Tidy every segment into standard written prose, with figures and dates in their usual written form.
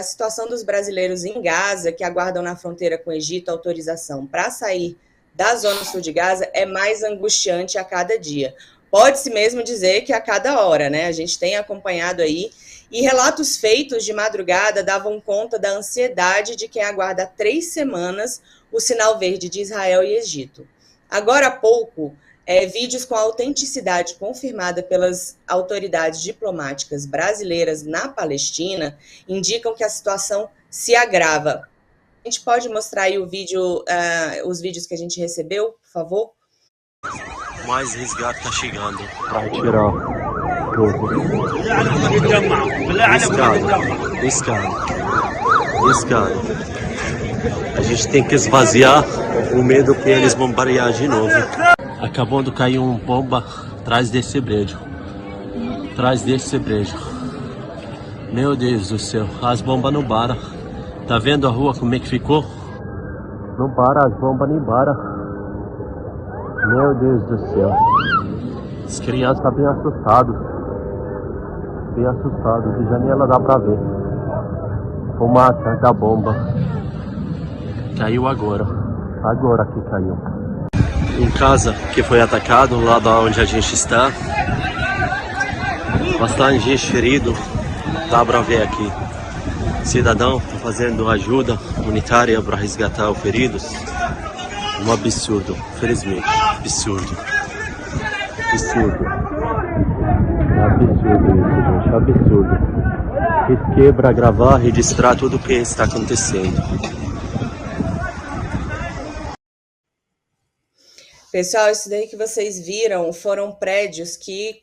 situação dos brasileiros em Gaza, que aguardam na fronteira com o Egito autorização para sair da zona sul de Gaza, é mais angustiante a cada dia. Pode-se mesmo dizer que a cada hora, né? A gente tem acompanhado aí, e relatos feitos de madrugada davam conta da ansiedade de quem aguarda há 3 semanas o sinal verde de Israel e Egito. Agora há pouco, vídeos com a autenticidade confirmada pelas autoridades diplomáticas brasileiras na Palestina indicam que a situação se agrava. A gente pode mostrar aí o vídeo, os vídeos que a gente recebeu, por favor? Mais resgate está chegando. Para retirar povo. Escada. A gente tem que esvaziar o medo que eles bombardear de novo. Acabou de cair uma bomba atrás desse brejo. Meu Deus do céu, as bombas não param. Tá vendo a rua como é que ficou? Não para, as bombas nem param. Meu Deus do céu. As crianças estão bem assustadas. De janela dá pra ver. Fumaça da bomba. Caiu agora que caiu. Em casa que foi atacado, lá da onde a gente está. Bastante gente ferido. Dá pra ver aqui. Cidadão tá fazendo ajuda humanitária para resgatar os feridos. Um absurdo, felizmente. Absurdo isso, gente. Absurdo. Quebra, gravar, registrar tudo o que está acontecendo. Pessoal, isso daí que vocês viram foram prédios que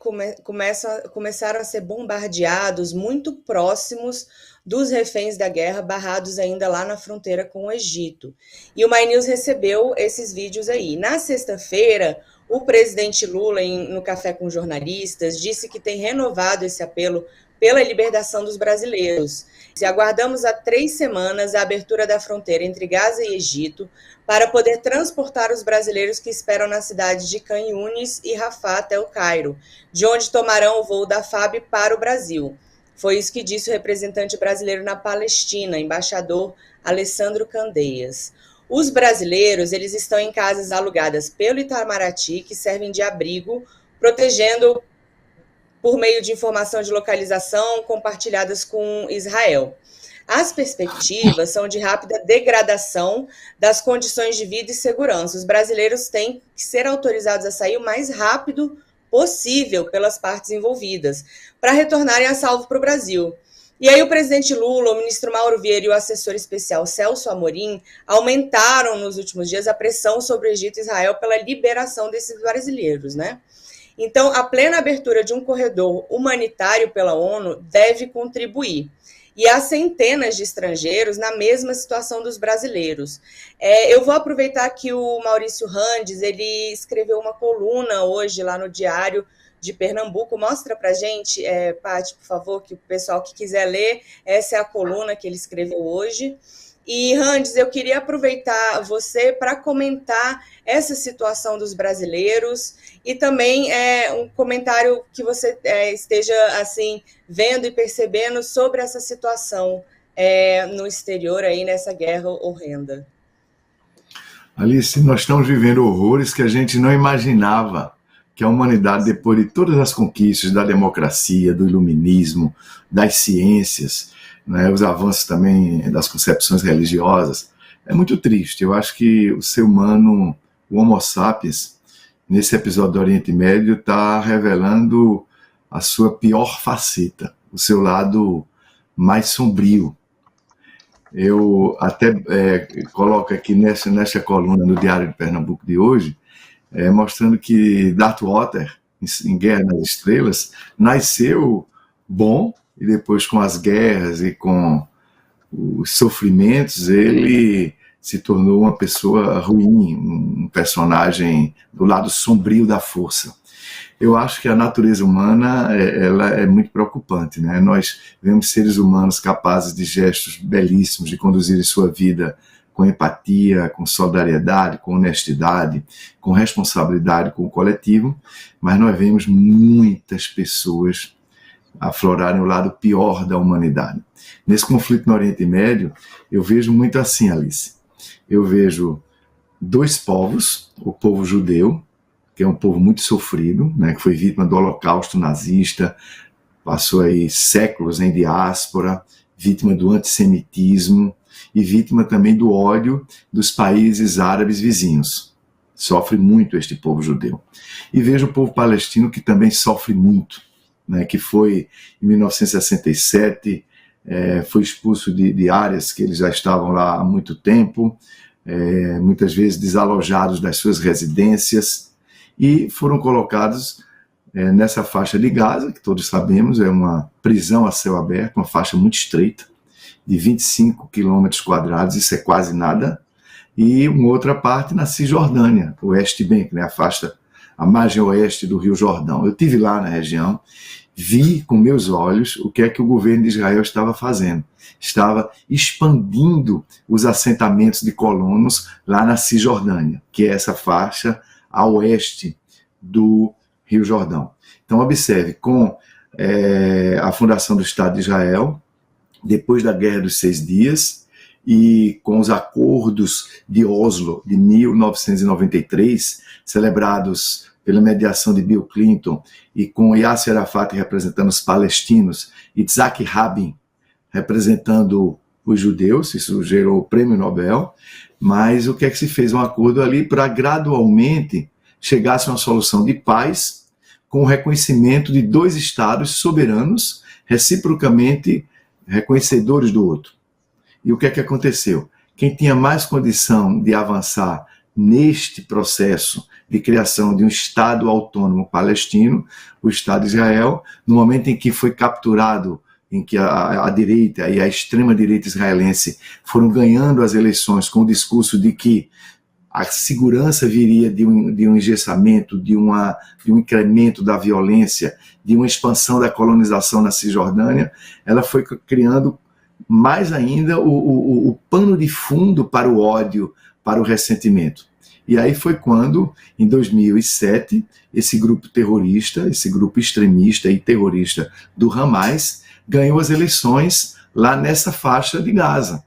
começaram a ser bombardeados muito próximos dos reféns da guerra, barrados ainda lá na fronteira com o Egito. E o My News recebeu esses vídeos aí. Na sexta-feira, o presidente Lula, no Café com Jornalistas, disse que tem renovado esse apelo pela libertação dos brasileiros. Se aguardamos há 3 semanas a abertura da fronteira entre Gaza e Egito para poder transportar os brasileiros que esperam na cidade de Khan Yunis e Rafah até o Cairo, de onde tomarão o voo da FAB para o Brasil. Foi isso que disse o representante brasileiro na Palestina, embaixador Alessandro Candeias. Os brasileiros, eles estão em casas alugadas pelo Itamaraty, que servem de abrigo, protegendo por meio de informação de localização compartilhadas com Israel. As perspectivas são de rápida degradação das condições de vida e segurança. Os brasileiros têm que ser autorizados a sair o mais rápido possível pelas partes envolvidas, para retornarem a salvo para o Brasil. E aí o presidente Lula, o ministro Mauro Vieira e o assessor especial Celso Amorim aumentaram nos últimos dias a pressão sobre o Egito e Israel pela liberação desses brasileiros, né? Então, a plena abertura de um corredor humanitário pela ONU deve contribuir. E há centenas de estrangeiros na mesma situação dos brasileiros. Eu vou aproveitar que o Maurício Randes, ele escreveu uma coluna hoje lá no Diário de Pernambuco. Mostra para a gente, Paty, por favor, que o pessoal que quiser ler, essa é a coluna que ele escreveu hoje. E, Randes, eu queria aproveitar você para comentar essa situação dos brasileiros e também um comentário que você esteja assim vendo e percebendo sobre essa situação no exterior, aí, nessa guerra horrenda. Alice, nós estamos vivendo horrores que a gente não imaginava que a humanidade, depois de todas as conquistas da democracia, do iluminismo, das ciências, né, os avanços também das concepções religiosas, é muito triste. Eu acho que o ser humano, o Homo sapiens, nesse episódio do Oriente Médio, está revelando a sua pior faceta, o seu lado mais sombrio. Eu até coloco aqui nessa coluna no Diário de Pernambuco de hoje, mostrando que Darth Vader, em Guerra nas Estrelas, nasceu bom, e depois, com as guerras e com os sofrimentos, ele se tornou uma pessoa ruim, um personagem do lado sombrio da força. Eu acho que a natureza humana ela é muito preocupante, né? Nós vemos seres humanos capazes de gestos belíssimos, de conduzir sua vida com empatia, com solidariedade, com honestidade, com responsabilidade com o coletivo, mas nós vemos muitas pessoas aflorarem o lado pior da humanidade. Nesse conflito no Oriente Médio, eu vejo muito assim, Alice. Eu vejo dois povos, o povo judeu, que é um povo muito sofrido, né, que foi vítima do Holocausto nazista, passou aí séculos em diáspora, vítima do antissemitismo e vítima também do ódio dos países árabes vizinhos. Sofre muito este povo judeu. E vejo o povo palestino que também sofre muito, né, que foi em 1967, foi expulso de áreas que eles já estavam lá há muito tempo, muitas vezes desalojados das suas residências, e foram colocados nessa faixa de Gaza, que todos sabemos é uma prisão a céu aberto, uma faixa muito estreita, de 25 quilômetros quadrados, isso é quase nada, e uma outra parte na Cisjordânia, o West Bank, né, a margem oeste do Rio Jordão. Eu estive lá na região, vi com meus olhos o que é que o governo de Israel estava fazendo. Estava expandindo os assentamentos de colonos lá na Cisjordânia, que é essa faixa a oeste do Rio Jordão. Então, observe, com a fundação do Estado de Israel, depois da Guerra dos 6 Dias, e com os acordos de Oslo de 1993, celebrados pela mediação de Bill Clinton, e com Yasser Arafat representando os palestinos, e Yitzhak Rabin representando os judeus, isso gerou o Prêmio Nobel, mas o que é que se fez? Um acordo ali para gradualmente chegasse a uma solução de paz, com o reconhecimento de dois estados soberanos, reciprocamente reconhecedores do outro. E o que é que aconteceu? Quem tinha mais condição de avançar neste processo de criação de um Estado autônomo palestino, o Estado de Israel, no momento em que foi capturado, em que a direita e a extrema-direita israelense foram ganhando as eleições com o discurso de que a segurança viria de um engessamento, de um incremento da violência, de uma expansão da colonização na Cisjordânia, ela foi criando mais ainda o pano de fundo para o ódio, para o ressentimento. E aí foi quando, em 2007, esse grupo terrorista, esse grupo extremista e terrorista do Hamas, ganhou as eleições lá nessa faixa de Gaza.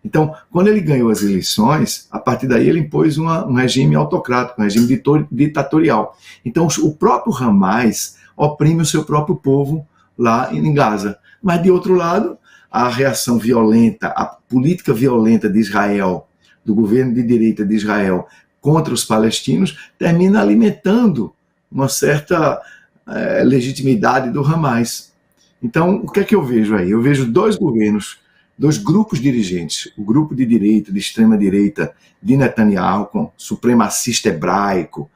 Então, quando ele ganhou as eleições, a partir daí ele impôs um regime autocrático, um regime ditatorial. Então, o próprio Hamas oprime o seu próprio povo lá em Gaza. Mas, de outro lado, a reação violenta, a política violenta de Israel, do governo de direita de Israel, contra os palestinos, termina alimentando uma certa legitimidade do Hamas. Então, o que é que eu vejo aí? Eu vejo dois governos, dois grupos dirigentes, o grupo de direita, de extrema-direita, de Netanyahu, com supremacista hebraico,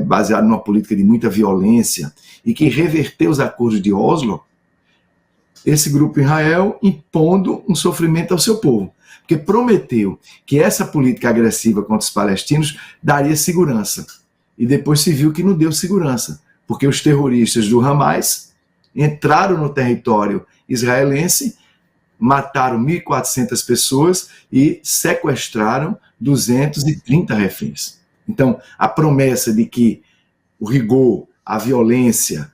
baseado numa política de muita violência, e que reverteu os acordos de Oslo, esse grupo Israel impondo um sofrimento ao seu povo, porque prometeu que essa política agressiva contra os palestinos daria segurança, e depois se viu que não deu segurança, porque os terroristas do Hamas entraram no território israelense, mataram 1.400 pessoas e sequestraram 230 reféns. Então, a promessa de que o rigor, a violência,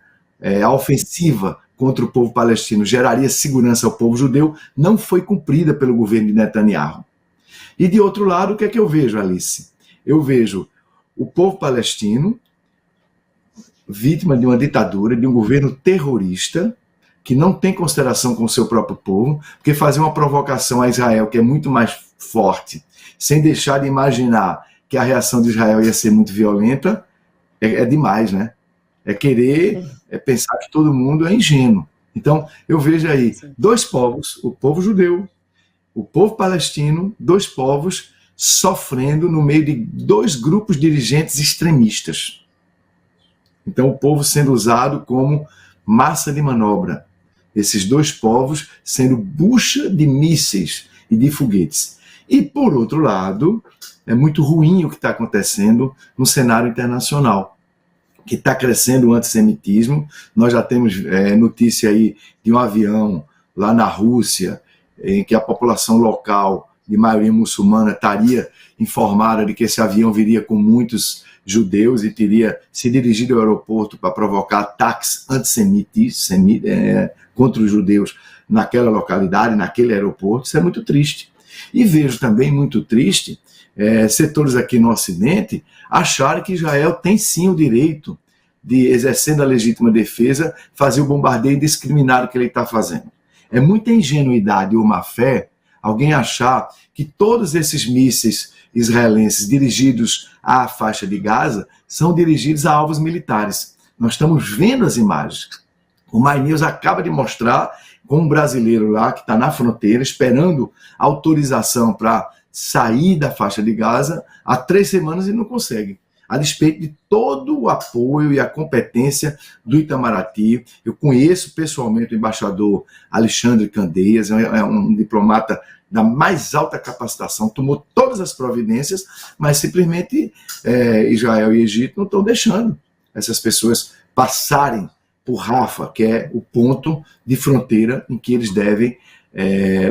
a ofensiva contra o povo palestino geraria segurança ao povo judeu não foi cumprida pelo governo de Netanyahu. E, de outro lado, o que é que eu vejo, Alice? Eu vejo o povo palestino vítima de uma ditadura, de um governo terrorista, que não tem consideração com o seu próprio povo, porque fazer uma provocação a Israel, que é muito mais forte, sem deixar de imaginar que a reação de Israel ia ser muito violenta, é demais, né? É pensar que todo mundo é ingênuo. Então, eu vejo aí dois povos, o povo judeu, o povo palestino, dois povos sofrendo no meio de dois grupos dirigentes extremistas. Então, o povo sendo usado como massa de manobra. Esses dois povos sendo bucha de mísseis e de foguetes. E, por outro lado, é muito ruim o que está acontecendo no cenário internacional, que está crescendo o antissemitismo. Nós já temos notícia aí de um avião lá na Rússia, em que a população local de maioria muçulmana estaria informada de que esse avião viria com muitos judeus e teria se dirigido ao aeroporto para provocar ataques antissemitas contra os judeus naquela localidade, naquele aeroporto. Isso é muito triste. E vejo também muito triste setores aqui no Ocidente acharem que Israel tem sim o direito de, exercendo a legítima defesa, fazer o bombardeio indiscriminado que ele está fazendo. É muita ingenuidade ou má fé alguém achar que todos esses mísseis israelenses dirigidos à faixa de Gaza são dirigidos a alvos militares. Nós estamos vendo as imagens. O My News acaba de mostrar com um brasileiro lá que está na fronteira esperando autorização para sair da faixa de Gaza há 3 semanas e não consegue. A despeito de todo o apoio e a competência do Itamaraty. Eu conheço pessoalmente o embaixador Alexandre Candeias, é um diplomata da mais alta capacitação, tomou todas as providências, mas simplesmente Israel e Egito não estão deixando essas pessoas passarem por Rafah, que é o ponto de fronteira em que eles devem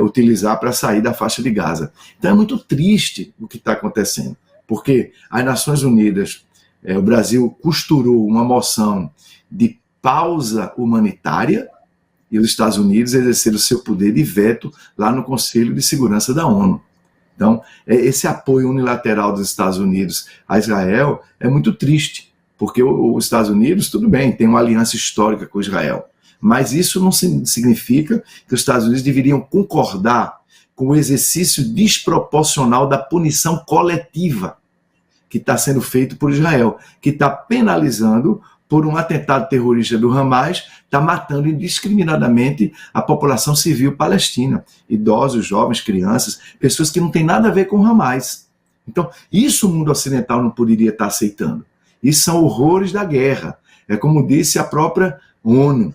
utilizar para sair da faixa de Gaza. Então é muito triste o que está acontecendo, porque as Nações Unidas, o Brasil costurou uma moção de pausa humanitária e os Estados Unidos exerceram o seu poder de veto lá no Conselho de Segurança da ONU. Então, esse apoio unilateral dos Estados Unidos a Israel é muito triste, porque os Estados Unidos, tudo bem, tem uma aliança histórica com Israel, mas isso não significa que os Estados Unidos deveriam concordar com o exercício desproporcional da punição coletiva que está sendo feito por Israel, que está penalizando por um atentado terrorista do Hamas, está matando indiscriminadamente a população civil palestina, idosos, jovens, crianças, pessoas que não têm nada a ver com o Hamas. Então, isso o mundo ocidental não poderia estar aceitando. Isso são horrores da guerra. É como disse a própria ONU.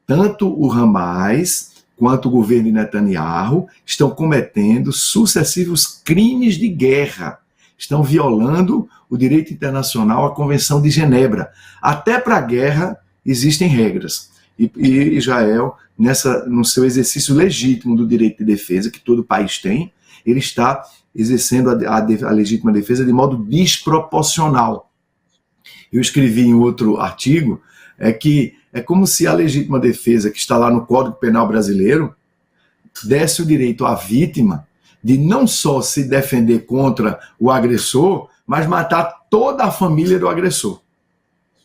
Tanto o Hamas quanto o governo de Netanyahu estão cometendo sucessivos crimes de guerra. Estão violando o direito internacional, a Convenção de Genebra. Até para a guerra existem regras. E Israel, no seu exercício legítimo do direito de defesa, que todo país tem, ele está exercendo a legítima defesa de modo desproporcional. Eu escrevi em outro artigo que é como se a legítima defesa, que está lá no Código Penal brasileiro, desse o direito à vítima de não só se defender contra o agressor, mas matar toda a família do agressor.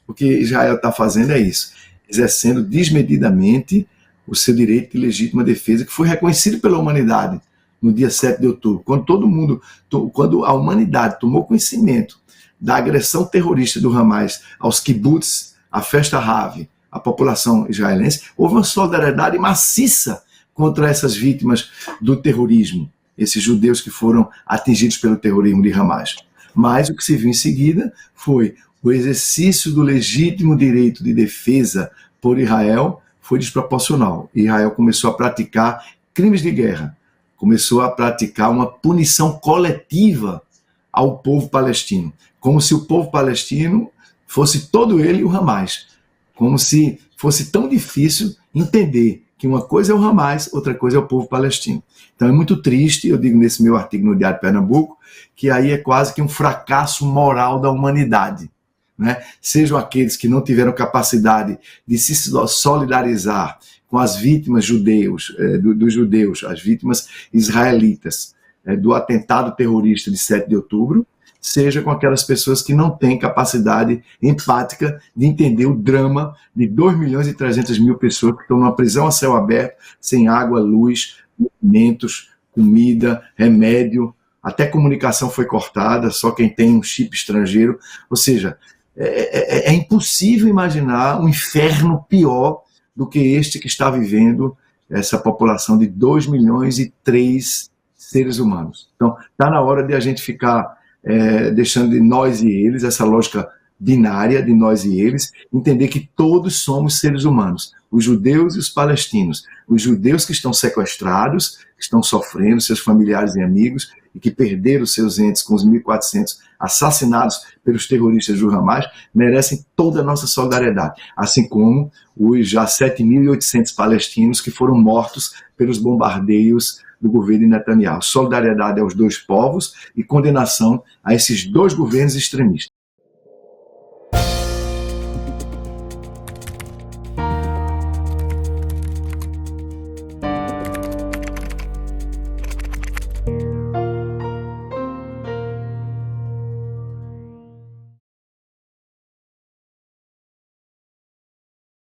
O que Israel está fazendo é isso, exercendo desmedidamente o seu direito de legítima defesa, que foi reconhecido pela humanidade no dia 7 de outubro, quando a humanidade tomou conhecimento da agressão terrorista do Hamas aos kibbutz, à festa Rave, à população israelense, houve uma solidariedade maciça contra essas vítimas do terrorismo, esses judeus que foram atingidos pelo terrorismo de Hamas. Mas o que se viu em seguida foi o exercício do legítimo direito de defesa por Israel foi desproporcional. Israel começou a praticar crimes de guerra, começou a praticar uma punição coletiva ao povo palestino, como se o povo palestino fosse todo ele o Hamas, como se fosse tão difícil entender que uma coisa é o Hamas, outra coisa é o povo palestino. Então é muito triste, eu digo nesse meu artigo no Diário de Pernambuco, que aí é quase que um fracasso moral da humanidade, né? Sejam aqueles que não tiveram capacidade de se solidarizar com as vítimas dos judeus, as vítimas israelitas do atentado terrorista de 7 de outubro, seja com aquelas pessoas que não têm capacidade empática de entender o drama de 2.300.000 pessoas que estão numa prisão a céu aberto, sem água, luz, alimentos, comida, remédio, até comunicação foi cortada, só quem tem um chip estrangeiro. Ou seja, é impossível imaginar um inferno pior do que este que está vivendo essa população de 2.300.000 seres humanos. Então, está na hora de a gente ficar deixando de nós e eles, essa lógica binária de nós e eles, entender que todos somos seres humanos. os judeus e os palestinos. Os judeus que estão sequestrados, que estão sofrendo, seus familiares e amigos, e que perderam seus entes com os 1.400 assassinados pelos terroristas do Hamas, merecem toda a nossa solidariedade, assim como os já 7.800 palestinos que foram mortos pelos bombardeios do governo de Netanyahu. Solidariedade aos dois povos e condenação a esses dois governos extremistas.